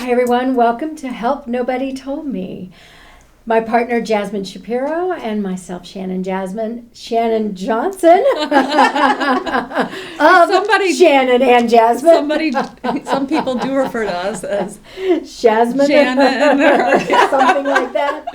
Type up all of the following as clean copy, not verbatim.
Hi everyone, welcome to Help Nobody Told Me. My partner Jasmine Shapiro and myself Shannon Johnson Shannon and Jasmine. Some people do refer to us as Jasmine, Shannon or something like that.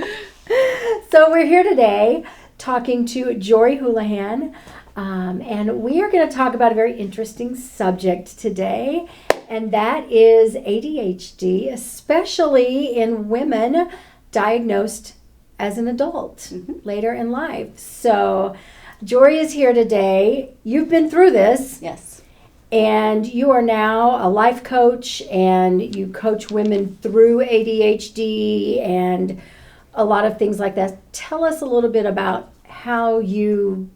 So we're here today talking to Jorie Houlihan, and we are going to talk about a very interesting subject today, and that is ADHD, especially in women diagnosed as an adult later in life. So Jorie is here today. You've been through this. Yes. And you are now a life coach, and you coach women through ADHD and a lot of things like that. Tell us a little bit about how you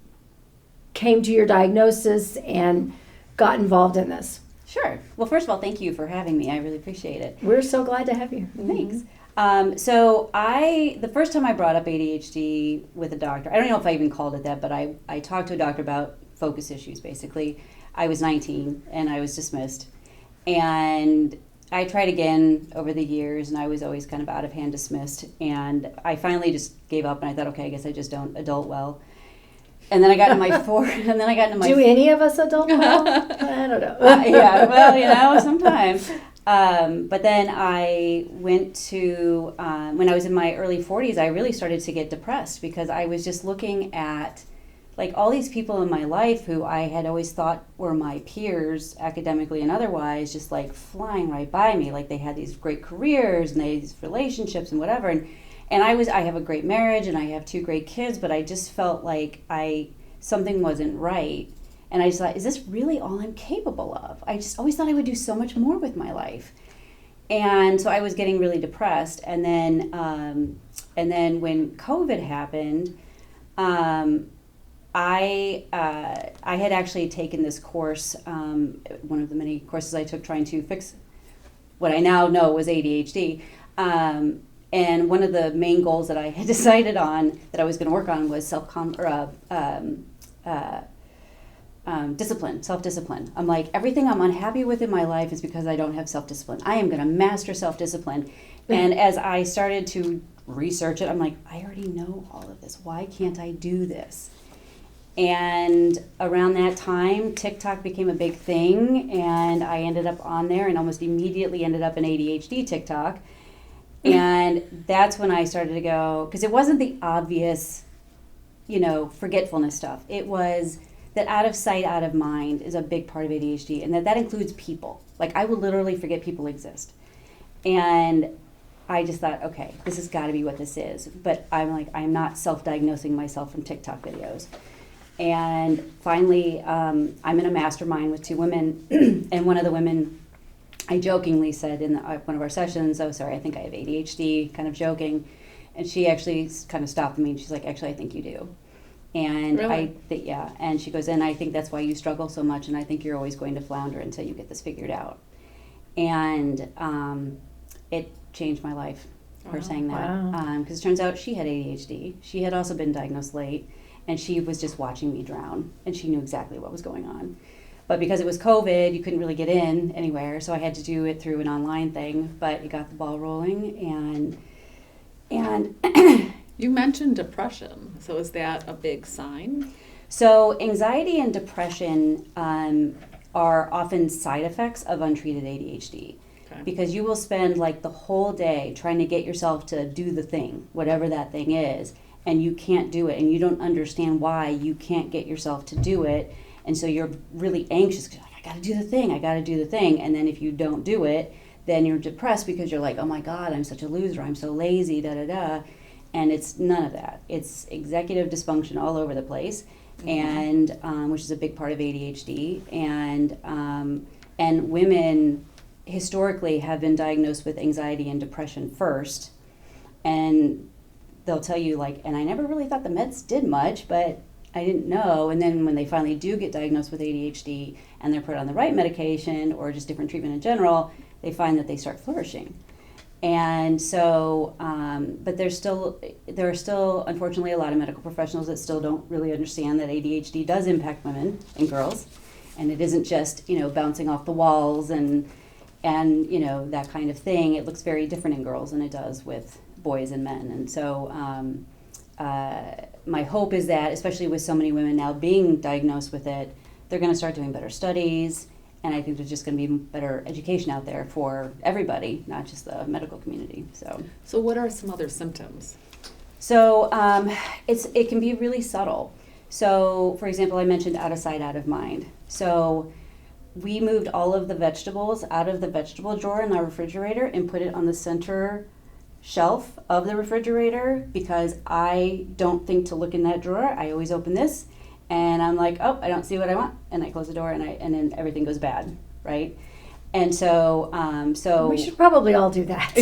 came to your diagnosis and got involved in this. Sure. Well, first of all, thank you for having me. I really appreciate it. We're so glad to have you. Thanks. The first time I brought up ADHD with a doctor, I don't know if I even called it that, but I talked to a doctor about focus issues, basically. I was 19 and I was dismissed. And I tried again over the years, and I was always kind of out of hand dismissed. And I finally just gave up, and I thought, okay, I guess I just don't adult well. And then I got into my Do any of us adult well? I don't know. Yeah, well, sometimes. But then I went to, when I was in my early 40s, I really started to get depressed because I was just looking at like all these people in my life who I had always thought were my peers academically and otherwise, just like flying right by me. Like they had these great careers and they had these relationships and whatever. And I have a great marriage and I have 2 great kids, but I just felt like something wasn't right. And I just thought, is this really all I'm capable of? I just always thought I would do so much more with my life. And so I was getting really depressed. And then when COVID happened, I had actually taken this course, one of the many courses I took trying to fix what I now know was ADHD. And one of the main goals that I had decided on that I was going to work on was self-discipline. I'm like, everything I'm unhappy with in my life is because I don't have self-discipline. I am going to master self-discipline. And as I started to research it, I'm like, I already know all of this. Why can't I do this? And around that time, TikTok became a big thing, and I ended up on there and almost immediately ended up in ADHD TikTok. And that's when I started to go, because it wasn't the obvious, forgetfulness stuff. It was that out of sight, out of mind is a big part of ADHD, and that includes people. Like, I will literally forget people exist. And I just thought, okay, this has got to be what this is. But I'm like, I'm not self-diagnosing myself from TikTok videos. And finally, I'm in a mastermind with 2 women, and one of the women, I jokingly said in one of our sessions, oh, sorry, I think I have ADHD, kind of joking. And she actually kind of stopped me, and she's like, actually, I think you do. And really? Yeah. And she goes, and I think that's why you struggle so much, and I think you're always going to flounder until you get this figured out. And it changed my life, her saying that. Because it turns out she had ADHD. She had also been diagnosed late, and she was just watching me drown, and she knew exactly what was going on. But because it was COVID, you couldn't really get in anywhere, so I had to do it through an online thing. But it got the ball rolling, and You mentioned depression, so is that a big sign? So anxiety and depression are often side effects of untreated ADHD. Okay. Because you will spend like the whole day trying to get yourself to do the thing, whatever that thing is, and you can't do it, and you don't understand why you can't get yourself to do it. And so you're really anxious because you're like, I got to do the thing. And then if you don't do it, then you're depressed because you're like, oh my God, I'm such a loser. I'm so lazy, da-da-da. And it's none of that. It's executive dysfunction all over the place, and which is a big part of ADHD. And women historically have been diagnosed with anxiety and depression first. And they'll tell you like, and I never really thought the meds did much, but I didn't know. And then when they finally do get diagnosed with ADHD and they're put on the right medication or just different treatment in general, they find that they start flourishing. And so, but there are still, unfortunately, a lot of medical professionals that still don't really understand that ADHD does impact women and girls, and it isn't just, bouncing off the walls and and that kind of thing. It looks very different in girls than it does with boys and men. And so my hope is that, especially with so many women now being diagnosed with it, they're going to start doing better studies, and I think there's just going to be better education out there for everybody, not just the medical community. So what are some other symptoms? So it can be really subtle. So, for example, I mentioned out of sight, out of mind. So we moved all of the vegetables out of the vegetable drawer in our refrigerator and put it on the center shelf of the refrigerator because I don't think to look in that drawer. I always open this and I'm like, oh, I don't see what I want, and I close the door and then everything goes bad, right? And so we should probably all do that.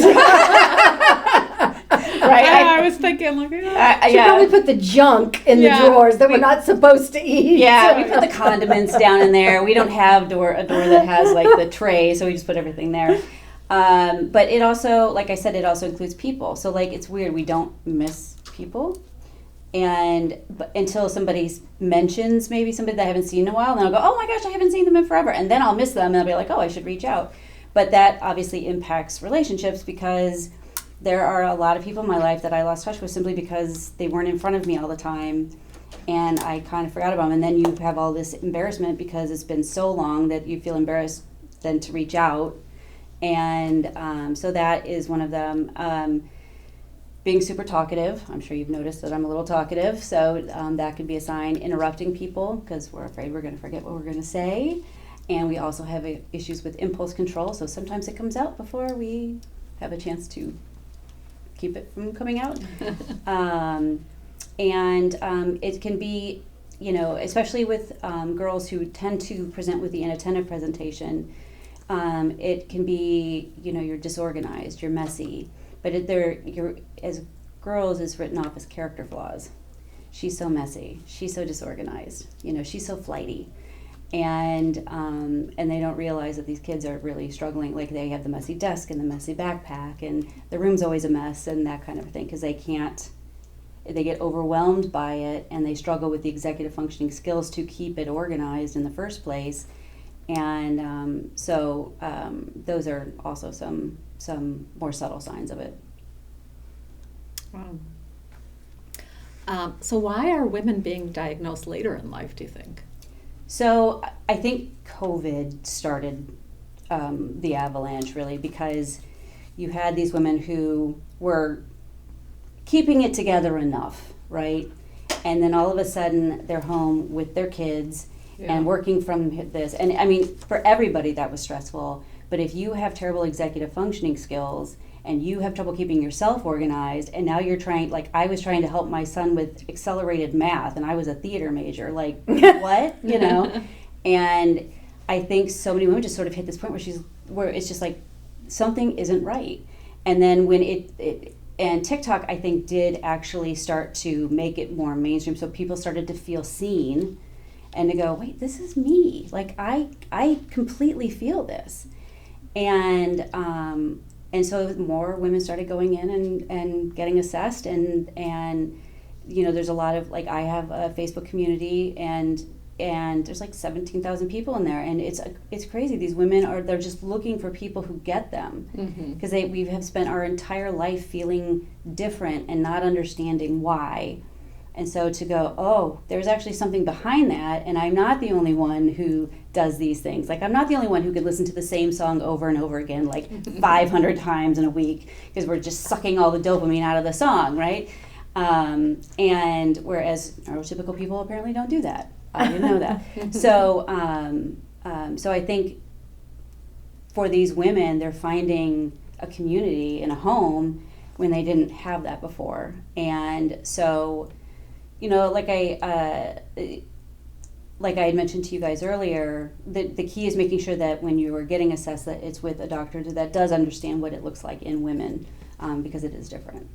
Right? I was thinking, like, should probably put the junk in the drawers that we're not supposed to eat. Yeah, we put the condiments down in there. We don't have a door that has like the tray, so we just put everything there. But it also, like I said, it also includes people. So like it's weird, we don't miss people, but until somebody mentions maybe somebody that I haven't seen in a while, and then I'll go, oh my gosh, I haven't seen them in forever, and then I'll miss them, and I'll be like, oh, I should reach out. But that obviously impacts relationships because there are a lot of people in my life that I lost touch with simply because they weren't in front of me all the time, and I kind of forgot about them. And then you have all this embarrassment because it's been so long that you feel embarrassed then to reach out. And so that is one of them. Being super talkative. I'm sure you've noticed that I'm a little talkative, so that could be a sign. Interrupting people because we're afraid we're going to forget what we're going to say. And we also have issues with impulse control, so sometimes it comes out before we have a chance to keep it from coming out. It can be, especially with girls who tend to present with the inattentive presentation, it can be, you're disorganized, you're messy, but as girls is written off as character flaws. She's so messy, she's so disorganized, she's so flighty. And they don't realize that these kids are really struggling. Like they have the messy desk and the messy backpack, and the room's always a mess and that kind of thing because they get overwhelmed by it, and they struggle with the executive functioning skills to keep it organized in the first place. And those are also some more subtle signs of it. Wow. So why are women being diagnosed later in life, do you think? So I think COVID started the avalanche really because you had these women who were keeping it together enough, right? And then all of a sudden they're home with their kids and working from this. And I mean, for everybody that was stressful, but if you have terrible executive functioning skills and you have trouble keeping yourself organized, and now you're trying, like I was trying to help my son with accelerated math, and I was a theater major, like what, And I think so many women just sort of hit this point where it's just like something isn't right. And then when and TikTok, I think, did actually start to make it more mainstream, so people started to feel seen and to go, wait, this is me. Like I completely feel this, and so more women started going in and getting assessed, and there's a lot of, like, I have a Facebook community, and there's like 17,000 people in there, and it's crazy. These women they're just looking for people who get them, because we have spent our entire life feeling different and not understanding why. And so to go, oh, there's actually something behind that, and I'm not the only one who does these things. Like, I'm not the only one who could listen to the same song over and over again, like 500 times in a week, because we're just sucking all the dopamine out of the song, right? And whereas neurotypical people apparently don't do that. I didn't know that. So I think for these women, they're finding a community and a home when they didn't have that before. And so, like I had mentioned to you guys earlier, the key is making sure that when you are getting assessed, that it's with a doctor that does understand what it looks like in women, because it is different.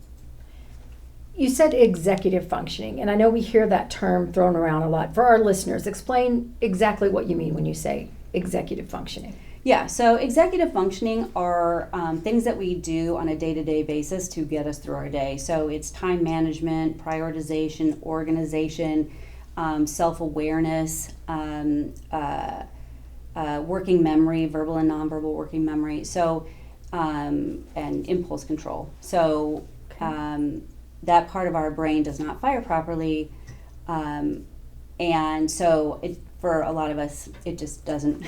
You said executive functioning, and I know we hear that term thrown around a lot. For our listeners, explain exactly what you mean when you say executive functioning. Yeah, so executive functioning are things that we do on a day-to-day basis to get us through our day. So it's time management, prioritization, organization, self-awareness, working memory, verbal and nonverbal working memory. So, and impulse control. So that part of our brain does not fire properly. And so for a lot of us, it just doesn't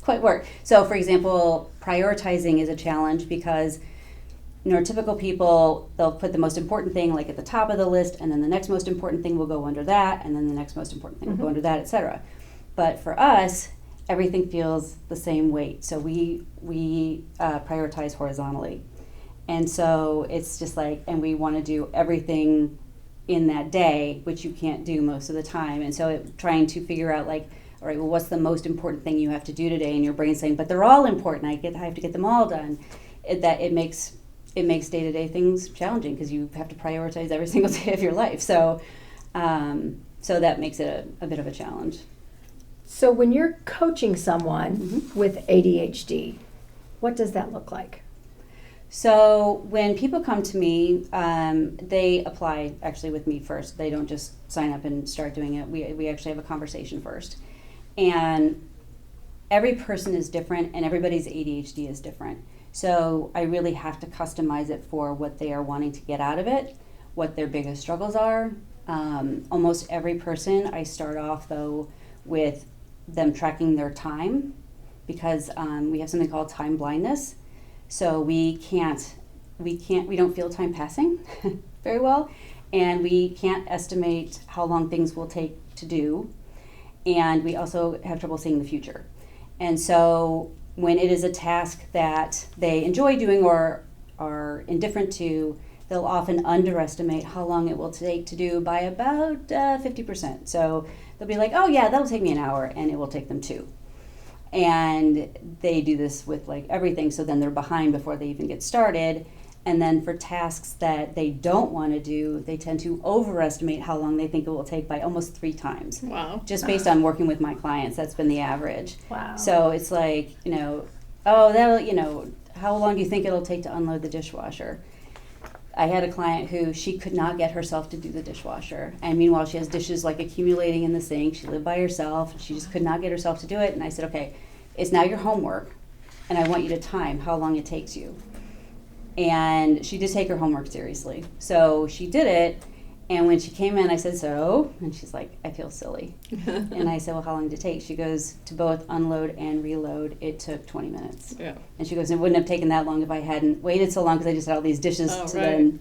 quite work. So for example, prioritizing is a challenge because neurotypical people, they'll put the most important thing like at the top of the list, and then the next most important thing will go under that, and then the next most important thing will go under that, etc. But for us, everything feels the same weight. So we prioritize horizontally. And so it's just like, and we want to do everything in that day, which you can't do most of the time. And so trying to figure out like, all right, well, what's the most important thing you have to do today? And your brain's saying, but they're all important. I have to get them all done. It makes day-to-day things challenging because you have to prioritize every single day of your life. So so that makes it a bit of a challenge. So when you're coaching someone with ADHD, what does that look like? So when people come to me, they apply actually with me first. They don't just sign up and start doing it. We actually have a conversation first. And every person is different and everybody's ADHD is different. So I really have to customize it for what they are wanting to get out of it, what their biggest struggles are. Almost every person, I start off though with them tracking their time because we have something called time blindness. So we don't feel time passing very well, and we can't estimate how long things will take to do, and we also have trouble seeing the future. And so when it is a task that they enjoy doing or are indifferent to, they'll often underestimate how long it will take to do by about 50%. So they'll be like, oh yeah, that'll take me an hour, and it will take them 2. And they do this with like everything, so then they're behind before they even get started. And then for tasks that they don't want to do, they tend to overestimate how long they think it will take by almost 3 times. Wow. Just based on working with my clients, that's been the average. Wow. So it's like, oh, that'll, how long do you think it'll take to unload the dishwasher? I had a client who she could not get herself to do the dishwasher. And meanwhile, she has dishes like accumulating in the sink. She lived by herself. She just could not get herself to do it. And I said, okay, it's now your homework, and I want you to time how long it takes you. And she did take her homework seriously. So she did it. And when she came in, I said, so? And she's like, I feel silly. And I said, well, how long did it take? She goes, to both unload and reload, it took 20 minutes. Yeah. And she goes, it wouldn't have taken that long if I hadn't waited so long because I just had all these dishes then,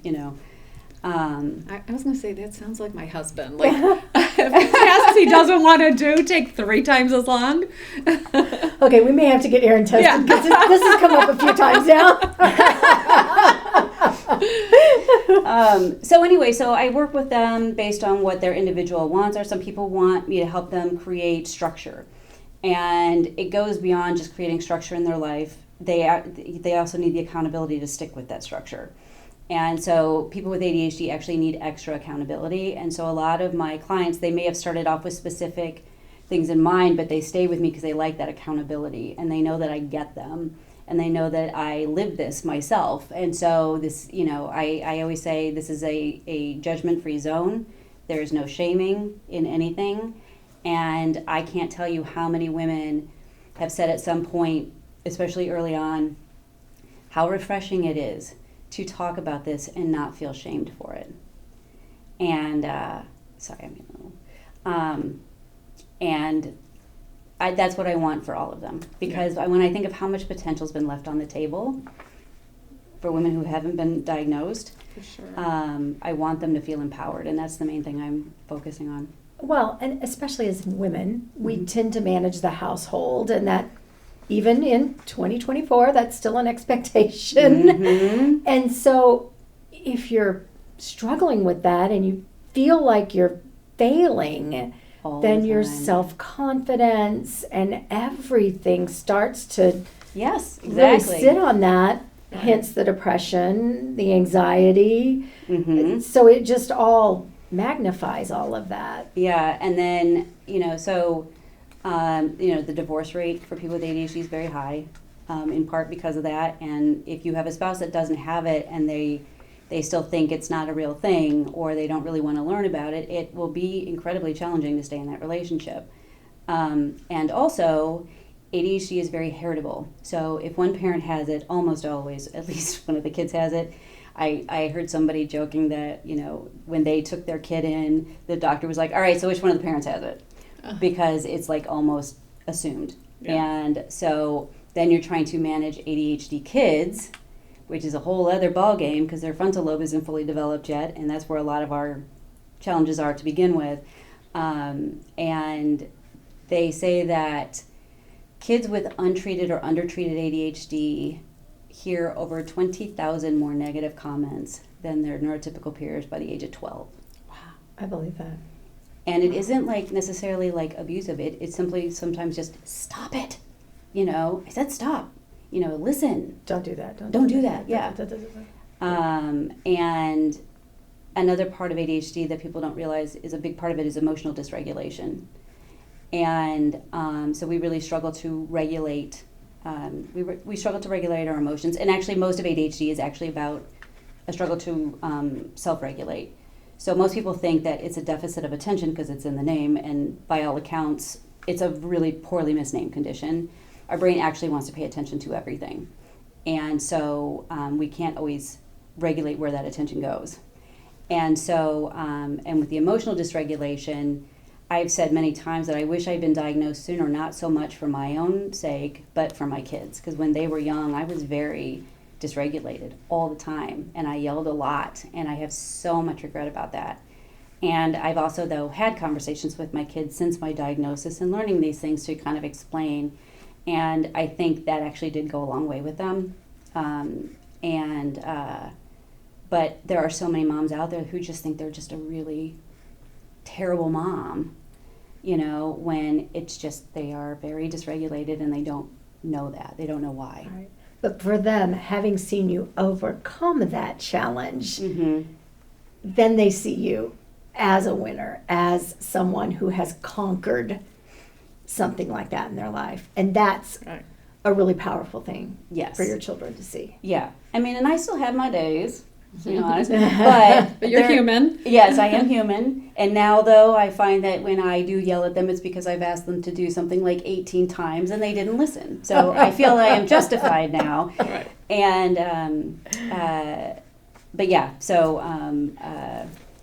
I was going to say, that sounds like my husband. Like, if tasks he doesn't want to do take 3 times as long. Okay, we may have to get Erin tested because this has come up a few times now. So anyway, so I work with them based on what their individual wants are. Some people want me to help them create structure. And it goes beyond just creating structure in their life. They also need the accountability to stick with that structure. And so people with ADHD actually need extra accountability. And so a lot of my clients, they may have started off with specific things in mind, but they stay with me because they like that accountability and they know that I get them. And they know that I live this myself. And so this, I always say this is a judgment-free zone. There is no shaming in anything. And I can't tell you how many women have said at some point, especially early on, how refreshing it is to talk about this and not feel shamed for it. And, that's what I want for all of them. Because when I think of how much potential's been left on the table for women who haven't been diagnosed, For sure. I want them to feel empowered, and that's the main thing I'm focusing on. Well, and especially as women, we tend to manage the household, and that even in 2024, that's still an expectation. Mm-hmm. And so if you're struggling with that and you feel like you're failing, then your self-confidence and everything starts to really sit on that, hence the depression, the anxiety. Mm-hmm. So it just all magnifies all of that. Yeah, and then, the divorce rate for people with ADHD is very high, in part because of that. And if you have a spouse that doesn't have it and they still think it's not a real thing or they don't really want to learn about it, it will be incredibly challenging to stay in that relationship. And also, ADHD is very heritable. So if one parent has it, almost always, at least one of the kids has it. I heard somebody joking that, when they took their kid in, the doctor was like, all right, so which one of the parents has it? Because it's like almost assumed. Yeah. And so then you're trying to manage ADHD kids, which is a whole other ballgame because their frontal lobe isn't fully developed yet, and that's where a lot of our challenges are to begin with. And they say that kids with untreated or undertreated ADHD hear over 20,000 more negative comments than their neurotypical peers by the age of 12. Wow, I believe that. And it isn't like necessarily like abusive. It's simply sometimes just stop it. I said stop. Listen. Don't do that. Don't do that. Yeah. And another part of ADHD that people don't realize is a big part of it is emotional dysregulation. And so we really struggle to regulate. We struggle to regulate our emotions. And actually, most of ADHD is actually about a struggle to self-regulate. So most people think that it's a deficit of attention because it's in the name, and by all accounts, it's a really poorly misnamed condition. Our brain actually wants to pay attention to everything. And so we can't always regulate where that attention goes. And so, and with the emotional dysregulation, I've said many times that I wish I'd been diagnosed sooner, not so much for my own sake, but for my kids. Because when they were young, I was very dysregulated all the time, and I yelled a lot, and I have so much regret about that. And I've also, though, had conversations with my kids since my diagnosis and learning these things to kind of explain. And I think that actually did go a long way with them. But there are so many moms out there who just think they're just a really terrible mom, when it's just they are very dysregulated and they don't know that. They don't know why. Right. But for them, having seen you overcome that challenge, Mm-hmm. then they see you as a winner, as someone who has conquered something like that in their life. And that's right. a really powerful thing Yes. for your children to see. Yeah. I mean, and I still have my days, to be honest. But you're human. Yes, I am human. And now, though, I find that when I do yell at them, it's because I've asked them to do something like 18 times and they didn't listen. So I feel I am justified now. Right. And, but yeah, so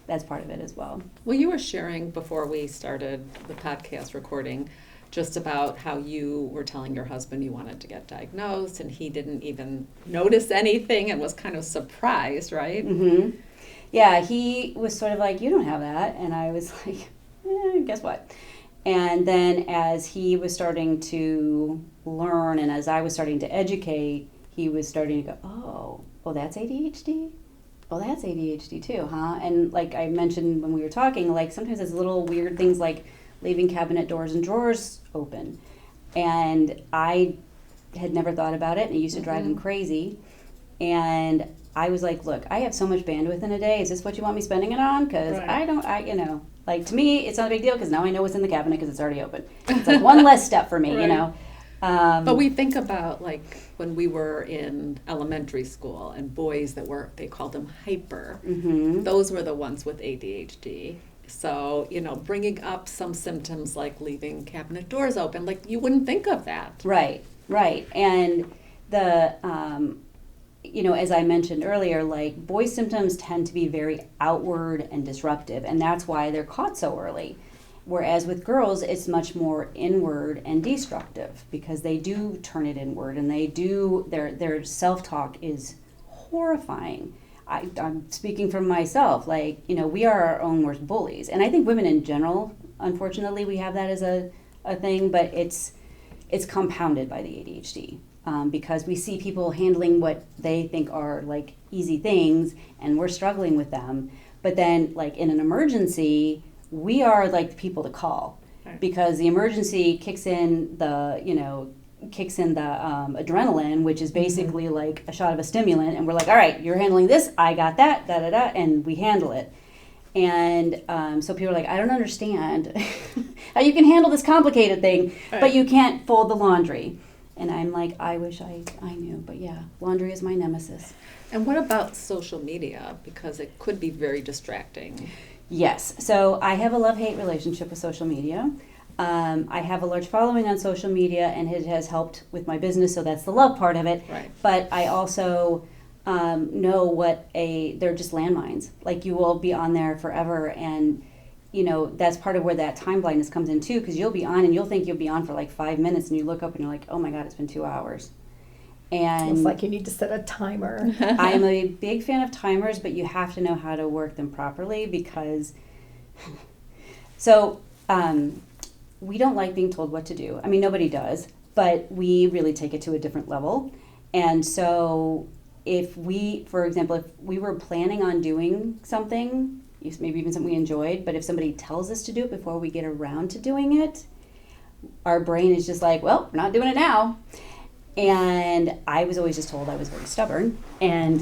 that's part of it as well. Well, you were sharing before we started the podcast recording just about how you were telling your husband you wanted to get diagnosed, and he didn't even notice anything and was kind of surprised, right? Mm-hmm. Yeah, he was sort of like, you don't have that. And I was like, guess what? And then as he was starting to learn and as I was starting to educate, he was starting to go, oh, that's ADHD? Oh, that's ADHD too, huh? And like I mentioned when we were talking, like sometimes it's little weird things like leaving cabinet doors and drawers open. And I had never thought about it, and it used to drive him crazy. And I was like, look, I have so much bandwidth in a day. Is this what you want me spending it on? Because right. Like to me, it's not a big deal because now I know what's in the cabinet because it's already open. It's like one less step for me, right. But we think about like when we were in elementary school and boys that were, they called them hyper. Mm-hmm. Those Those were the ones with ADHD. So, bringing up some symptoms like leaving cabinet doors open, like you wouldn't think of that. Right. And the, as I mentioned earlier, like boys' symptoms tend to be very outward and disruptive, and that's why they're caught so early. Whereas with girls, it's much more inward and destructive because they do turn it inward and they do, their self-talk is horrifying. I'm speaking from myself, like, we are our own worst bullies. And I think women in general, unfortunately, we have that as a thing, but it's compounded by the ADHD because we see people handling what they think are like easy things and we're struggling with them. But then like in an emergency, we are like the people to call right. because the emergency kicks in the adrenaline, which is basically like a shot of a stimulant, and we're like, all right, you're handling this, I got that, da-da-da, and we handle it. And so people are like, I don't understand how you can handle this complicated thing, right. but you can't fold the laundry. And I'm like, I wish I knew, but yeah, laundry is my nemesis. And what about social media? Because it could be very distracting. Yes, so I have a love-hate relationship with social media. I have a large following on social media, and it has helped with my business, so that's the love part of it. Right. But I also know what they're just landmines. Like, you will be on there forever, and that's part of where that time blindness comes in too, because you'll be on and you'll think you'll be on for like 5 minutes, and you look up and you're like, oh my God, it's been 2 hours. And It's like you need to set a timer. I am a big fan of timers, but you have to know how to work them properly, because we don't like being told what to do. I mean, nobody does, but we really take it to a different level. And so for example, if we were planning on doing something, maybe even something we enjoyed, but if somebody tells us to do it before we get around to doing it, our brain is just like, well, we're not doing it now. And I was always just told I was very stubborn,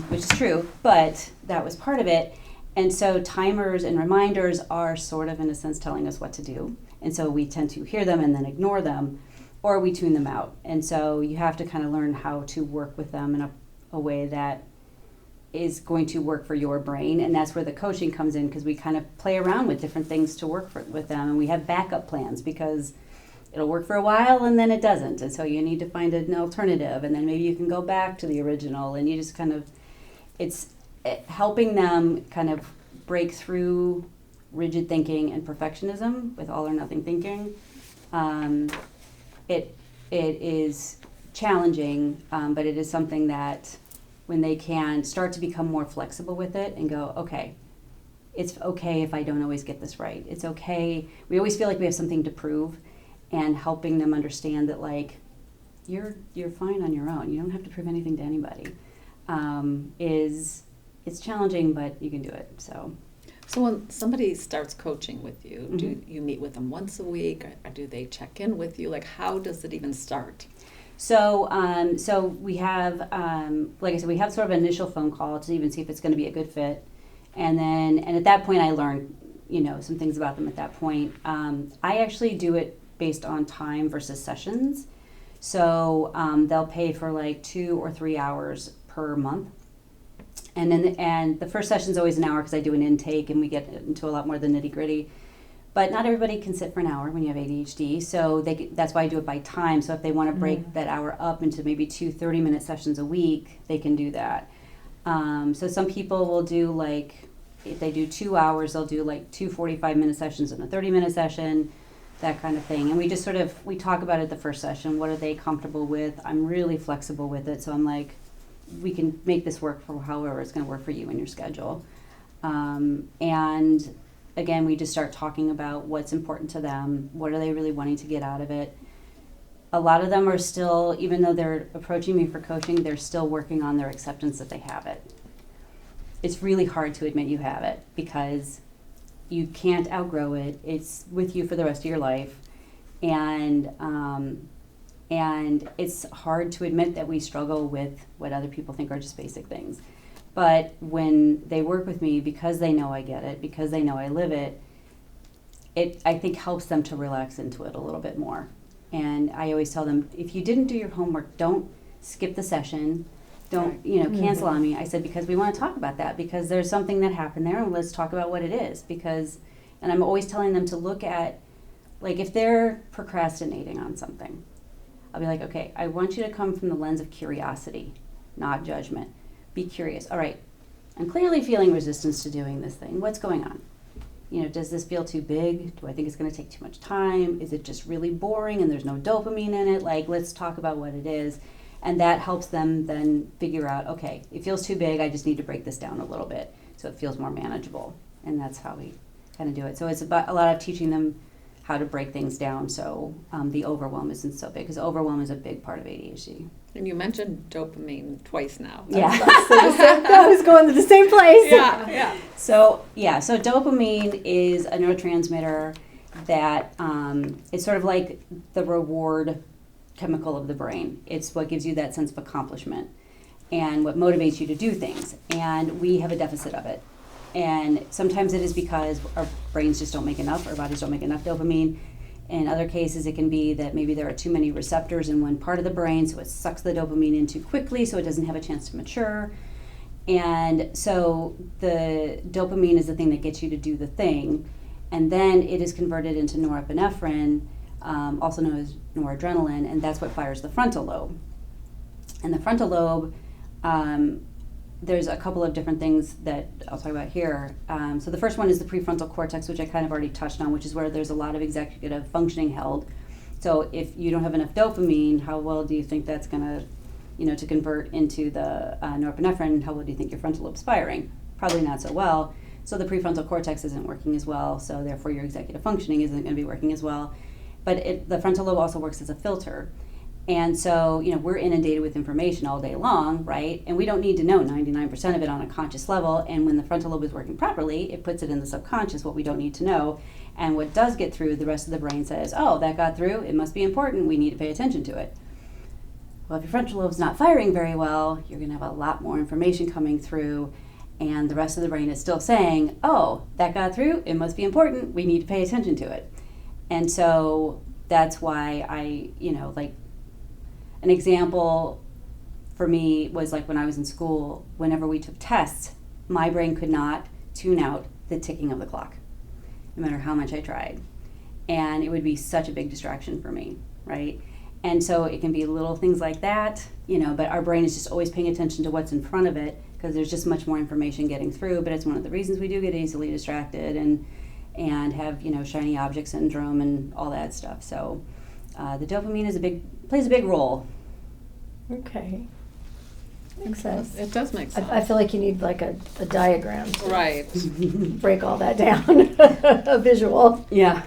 which is true, but that was part of it. And so timers and reminders are sort of, in a sense, telling us what to do. And so we tend to hear them and then ignore them, or we tune them out. And so you have to kind of learn how to work with them in a way that is going to work for your brain. And that's where the coaching comes in, because we kind of play around with different things to work with them. And we have backup plans, because it'll work for a while and then it doesn't. And so you need to find an alternative, and then maybe you can go back to the original, and you just kind of, it's helping them kind of break through rigid thinking and perfectionism with all or nothing thinking. It is challenging, but it is something that when they can start to become more flexible with it and go, okay, it's okay if I don't always get this right. It's okay. We always feel like we have something to prove, and helping them understand that, like, you're fine on your own. You don't have to prove anything to anybody. It's challenging, but you can do it. So when somebody starts coaching with you, mm-hmm. do you meet with them once a week, or do they check in with you? Like, how does it even start? So we have, like I said, we have sort of an initial phone call to even see if it's going to be a good fit, and at that point I learn, some things about them. At that point, I actually do it based on time versus sessions. So they'll pay for like 2 or 3 hours per month. And the first session is always an hour, because I do an intake and we get into a lot more of the nitty gritty. But not everybody can sit for an hour when you have ADHD. So that's why I do it by time. So if they want to break that hour up into maybe 2 30-minute sessions a week, they can do that. So some people will do, like, if they do 2 hours, they'll do like 2 45-minute sessions and a 30-minute session, that kind of thing. And we just we talk about it the first session. What are they comfortable with? I'm really flexible with it. So I'm like, we can make this work for however it's going to work for you and your schedule. And again, we just start talking about what's important to them. What are they really wanting to get out of it? A lot of them are still, even though they're approaching me for coaching, they're still working on their acceptance that they have it. It's really hard to admit you have it, because you can't outgrow it. It's with you for the rest of your life. And it's hard to admit that we struggle with what other people think are just basic things. But when they work with me, because they know I get it, because they know I live it, I think helps them to relax into it a little bit more. And I always tell them, if you didn't do your homework, don't skip the session. Don't, cancel on me. I said, because we want to talk about that, because there's something that happened there, and let's talk about what it is. And I'm always telling them to look at, like, if they're procrastinating on something, I'll be like, okay, I want you to come from the lens of curiosity, not judgment. Be curious. All right, I'm clearly feeling resistance to doing this thing. What's going on? Does this feel too big? Do I think it's going to take too much time? Is it just really boring and there's no dopamine in it? Like, let's talk about what it is. And that helps them then figure out, okay, it feels too big. I just need to break this down a little bit so it feels more manageable. And that's how we kind of do it. So it's about a lot of teaching them how to break things down, so the overwhelm isn't so big, because overwhelm is a big part of ADHD. And you mentioned dopamine twice now. Yeah. I was going to the same place. Yeah. So dopamine is a neurotransmitter that it's sort of like the reward chemical of the brain. It's what gives you that sense of accomplishment and what motivates you to do things. And we have a deficit of it. And sometimes it is because our brains just don't make enough, our bodies don't make enough dopamine. In other cases, it can be that maybe there are too many receptors in one part of the brain, so it sucks the dopamine in too quickly, so it doesn't have a chance to mature. And so the dopamine is the thing that gets you to do the thing, and then it is converted into norepinephrine also known as noradrenaline, and that's what fires the frontal lobe. And the frontal lobe, there's a couple of different things that I'll talk about here. So the first one is the prefrontal cortex, which I kind of already touched on, which is where there's a lot of executive functioning held. So if you don't have enough dopamine, how well do you think that's going to, to convert into the norepinephrine? How well do you think your frontal lobe's firing? Probably not so well. So the prefrontal cortex isn't working as well, so therefore your executive functioning isn't going to be working as well. But the frontal lobe also works as a filter. And so, we're inundated with information all day long, right? And we don't need to know 99% of it on a conscious level. And when the frontal lobe is working properly, it puts it in the subconscious, what we don't need to know. And what does get through, the rest of the brain says, oh, that got through, it must be important, we need to pay attention to it. Well, if your frontal lobe's not firing very well, you're going to have a lot more information coming through, and the rest of the brain is still saying, oh, that got through, it must be important, we need to pay attention to it. And so that's why an example for me was like when I was in school, whenever we took tests, my brain could not tune out the ticking of the clock, no matter how much I tried. And it would be such a big distraction for me, right? And so it can be little things like that, but our brain is just always paying attention to what's in front of it because there's just much more information getting through. But it's one of the reasons we do get easily distracted and have, shiny object syndrome and all that stuff. So the dopamine plays a big role. Okay. Makes sense. It does make sense. I feel like you need like a diagram to Right. break all that down, a visual. Yeah.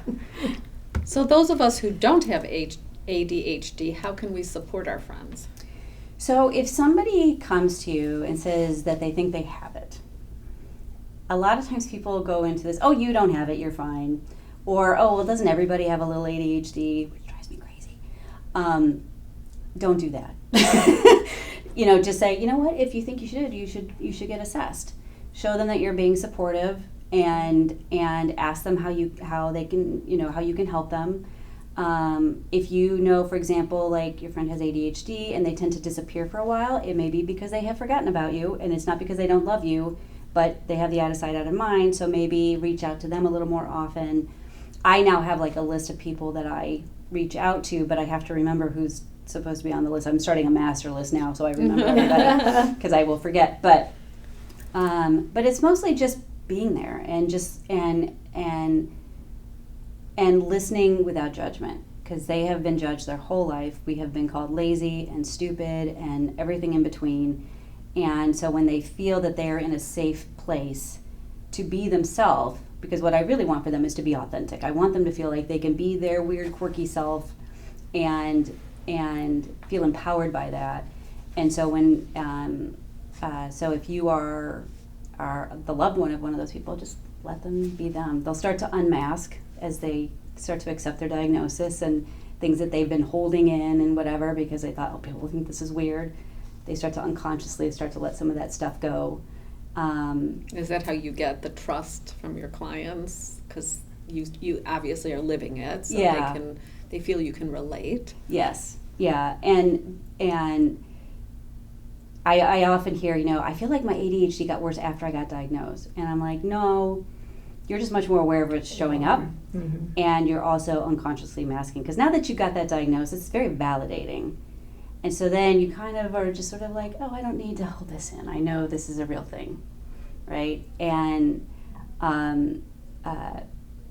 So those of us who don't have ADHD, how can we support our friends? So if somebody comes to you and says that they think they have it, a lot of times people go into this, oh, you don't have it, you're fine. Or, oh, well, doesn't everybody have a little ADHD? Which drives me crazy. Don't do that. Just say, you know what, if you think you should get assessed. Show them that you're being supportive and ask them how you can help them. If for example, like your friend has ADHD and they tend to disappear for a while, it may be because they have forgotten about you, and it's not because they don't love you, but they have the out of sight, out of mind, so maybe reach out to them a little more often. I now have like a list of people that I reach out to, but I have to remember who's supposed to be on the list. I'm starting a master list now, so I remember everybody because I will forget. But it's mostly just being there and just and listening without judgment, because they have been judged their whole life. We have been called lazy and stupid and everything in between. And so when they feel that they're in a safe place to be themselves, because what I really want for them is to be authentic. I want them to feel like they can be their weird, quirky self and feel empowered by that. And so when so if you are the loved one of one of those people, just let them be them. They'll start to unmask as they start to accept their diagnosis and things that they've been holding in and whatever, because they thought, oh, people will think this is weird. They start to unconsciously start to let some of that stuff go. Is that how you get the trust from your clients? Because you obviously are living it, so yeah. They feel you can relate. Yes, yeah, and I often hear, I feel like my ADHD got worse after I got diagnosed, and I'm like, no, you're just much more aware of what's showing up, mm-hmm. and you're also unconsciously masking, because now that you got that diagnosis, it's very validating. And so then you kind of are just sort of like, oh, I don't need to hold this in. I know this is a real thing, right? And,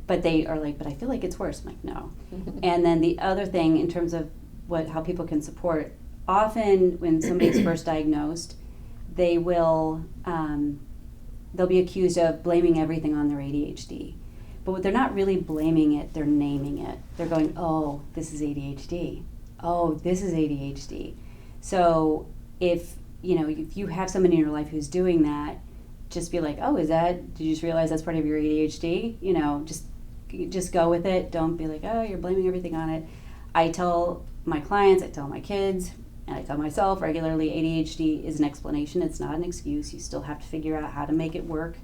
but they are like, but I feel like it's worse. I'm like, no. And then the other thing in terms of how people can support, often when somebody's first diagnosed, they'll be accused of blaming everything on their ADHD. But they're not really blaming it, they're naming it. They're going, oh, this is ADHD. Oh, this is ADHD. So if you have someone in your life who's doing that, just be like, oh, did you just realize that's part of your ADHD? Just go with it. Don't be like, oh, you're blaming everything on it. I tell my clients, I tell my kids, and I tell myself regularly, ADHD is an explanation. It's not an excuse. You still have to figure out how to make it work.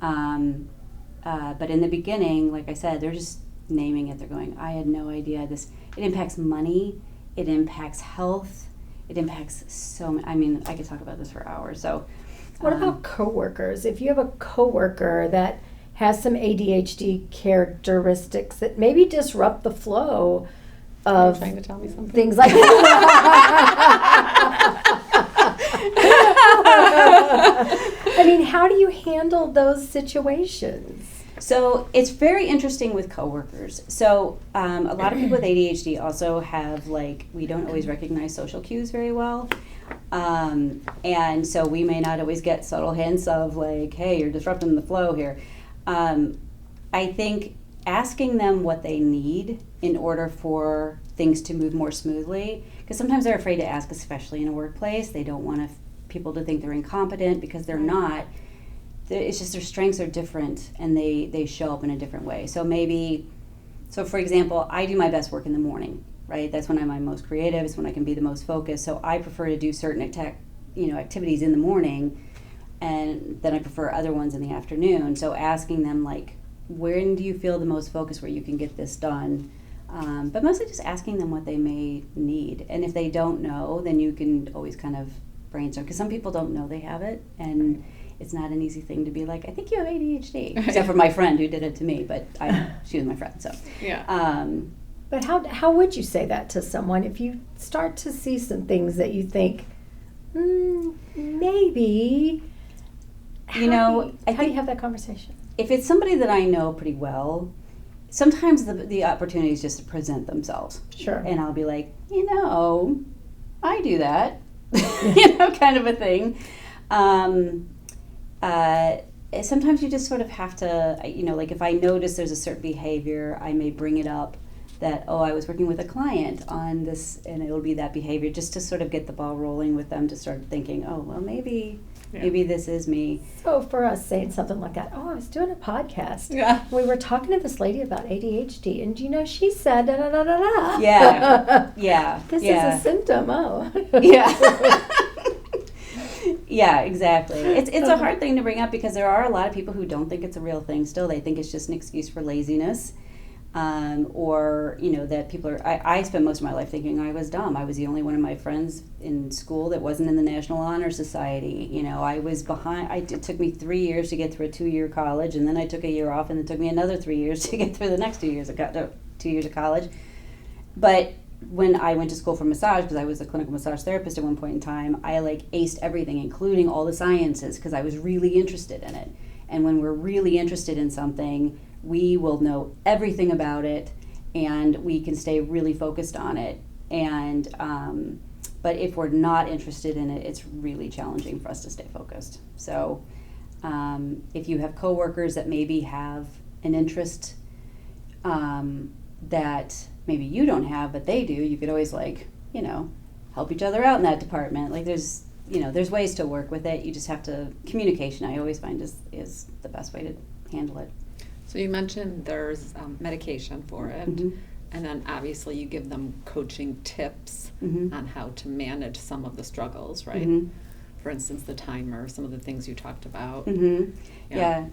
But in the beginning, like I said, they're just naming it. They're going, I had no idea this. It impacts money. It impacts health. It impacts so many. I mean, I could talk about this for hours. So, what about coworkers? If you have a coworker that has some ADHD characteristics that maybe disrupt the flow Are you of trying to tell me something? things like I mean, how do you handle those situations? So it's very interesting with coworkers. So a lot of people with ADHD also have, like, we don't always recognize social cues very well. And so we may not always get subtle hints of, like, hey, you're disrupting the flow here. I think asking them what they need in order for things to move more smoothly, because sometimes they're afraid to ask, especially in a workplace. They don't want people to think they're incompetent because they're not. It's just their strengths are different and they show up in a different way. So for example, I do my best work in the morning, right? That's when I'm my most creative. It's when I can be the most focused. So I prefer to do certain activities in the morning, and then I prefer other ones in the afternoon. So asking them, like, when do you feel the most focused where you can get this done? But mostly just asking them what they may need. And if they don't know, then you can always kind of brainstorm, because some people don't know they have it, and it's not an easy thing to be like, I think you have ADHD, except for my friend who did it to me, but she was my friend, so. Yeah. But how would you say that to someone if you start to see some things that you think, maybe? How do you have that conversation? If it's somebody that I know pretty well, sometimes the opportunities just to present themselves. Sure. And I'll be like, I do that, kind of a thing. Sometimes you just sort of have to, like, if I notice there's a certain behavior, I may bring it up that, I was working with a client on this, and it'll be that behavior, just to sort of get the ball rolling with them to start thinking, maybe this is me. So for us saying something like that, I was doing a podcast. Yeah. We were talking to this lady about ADHD, and she said da da da da da. Yeah. Yeah. This is a symptom. Oh. Yeah. Yeah, exactly. It's a hard thing to bring up because there are a lot of people who don't think it's a real thing still. They think it's just an excuse for laziness. Or that people are. I spent most of my life thinking I was dumb. I was the only one of my friends in school that wasn't in the National Honor Society. I was behind. It took me 3 years to get through a 2-year college, and then I took a year off, and it took me another 3 years to get through the next 2 years. I got 2 years of college. But when I went to school for massage, because I was a clinical massage therapist at one point in time, I aced everything, including all the sciences, because I was really interested in it. And when we're really interested in something, we will know everything about it, and we can stay really focused on it. And but if we're not interested in it, it's really challenging for us to stay focused. So if you have coworkers that maybe have an interest that maybe you don't have, but they do, you could always help each other out in that department. Like there's ways to work with it. You just have to, communication I always find is the best way to handle it. So you mentioned there's medication for it, Mm-hmm. and then obviously you give them coaching tips Mm-hmm. on how to manage some of the struggles, right? Mm-hmm. For instance, the timer, some of the things you talked about. Mm-hmm. Yeah.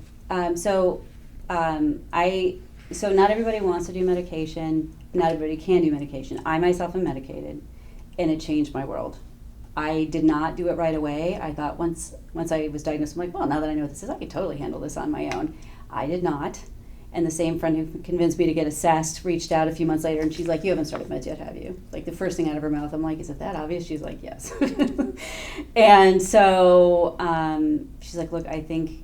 So not everybody wants to do medication. Not everybody can do medication. I myself am medicated, and it changed my world. I did not do it right away. I thought once I was diagnosed, I'm like, well, now that I know what this is, I could totally handle this on my own. I did not. And the same friend who convinced me to get assessed reached out a few months later, and she's like, you haven't started meds yet, have you? Like the first thing out of her mouth, I'm like, is it that obvious? She's like, yes. And so she's like, look, I think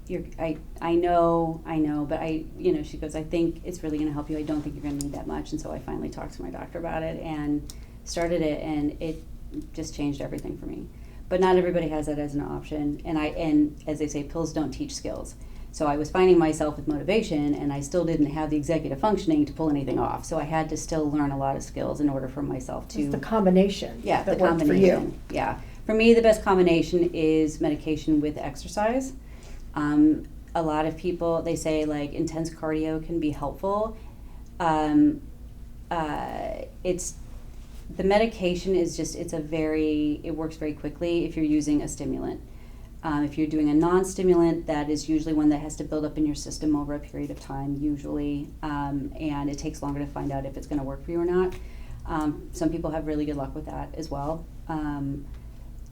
I know, but she goes, I think it's really going to help you. I don't think you're going to need that much. And so I finally talked to my doctor about it and started it, and it just changed everything for me. But not everybody has that as an option. And as they say, pills don't teach skills. So I was finding myself with motivation, and I still didn't have the executive functioning to pull anything off. So I had to still learn a lot of skills in order for myself to... It's the combination. Yeah, that the worked combination. For you. Yeah. For me, the best combination is medication with exercise. A lot of people, they say intense cardio can be helpful. The medication is just, it works very quickly if you're using a stimulant. If you're doing a non-stimulant, that is usually one that has to build up in your system over a period of time, usually, and it takes longer to find out if it's going to work for you or not. Some people have really good luck with that as well. But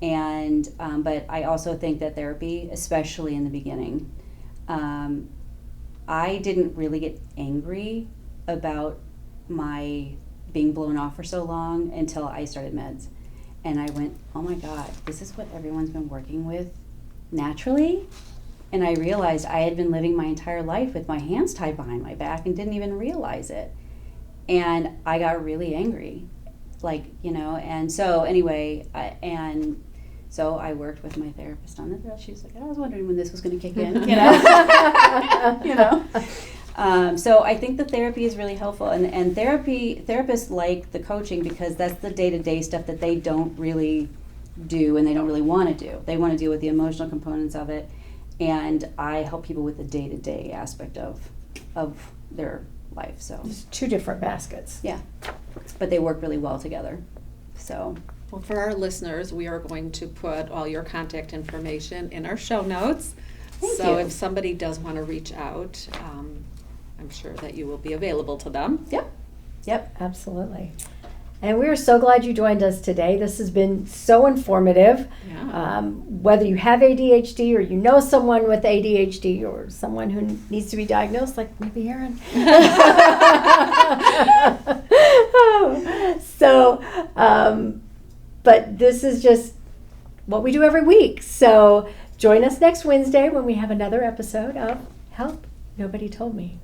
I also think that therapy, especially in the beginning, I didn't really get angry about my being blown off for so long until I started meds. And I went, oh my God, this is what everyone's been working with naturally? And I realized I had been living my entire life with my hands tied behind my back and didn't even realize it. And I got really angry, and so anyway, so I worked with my therapist on it. She was like, I was wondering when this was going to kick in, So I think the therapy is really helpful, and therapists like the coaching because that's the day-to-day stuff that they don't really do and they don't really want to do. They want to deal with the emotional components of it, and I help people with the day-to-day aspect of their life. So There's two different baskets. yeah, but they work really well together. So Well, for our listeners, we are going to put all your contact information in our show notes. Thank So you. if somebody does want to reach out, I'm sure that you will be available to them. Yep. Absolutely. And we're so glad you joined us today. This has been so informative. Yeah. Whether you have ADHD or you know someone with ADHD or someone who needs to be diagnosed, like maybe Erin. But this is just what we do every week. So join us next Wednesday when we have another episode of Help Nobody Told Me.